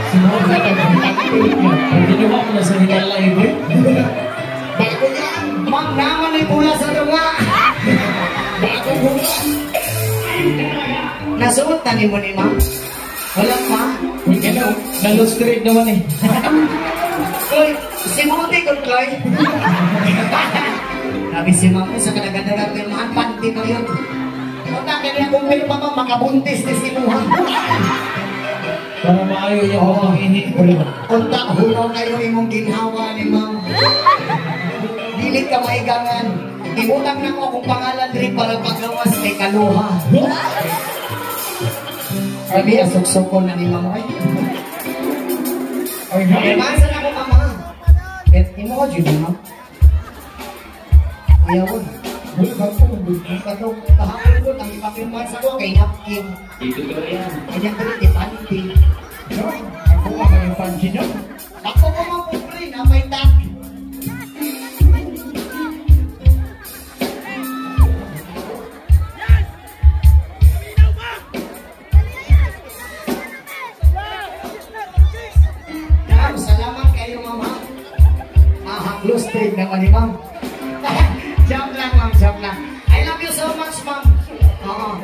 Sinuot na nag-activate niya. Ginawa ko na sa Higal Live eh. Bago yan. Ma'am naman ay pula sa tunga. Bago pula. Nasuot na ni mo ni ma'am. Wala pa. Uy, kaya nag-straight naman eh. Uy, simuti ko, Chloe. Sabi si ma'am sa kadagadagan ko yung mga panty ko yun. Punta ka niya kung may pa ba, makabuntis ni sinuhan. Para maayo niya ako mangihi. Punta, hunaw kayo imong ginhawa ni ma'am. Dilit ka maigangan. Ibutang na ko kung pangalan rin para paggawas kay Kaluha. Sabi, asok-sokon na ni ma'am. Ay, masa na ko mama. Imo ko, Judy, ma'am. Ayaw ko. Kahapon ko, nang ipakirman sa ko, kay napkin. Dito ko yan. Kanya ko rin, ipanti. Ako nga kayong pansin yun. Ako ko mga pupre na may tak. Salamat kayo, mama. Mahaklos trip naman ni ma'am. Joke lang, ma'am. Joke lang. I love you so much, ma'am. Oo.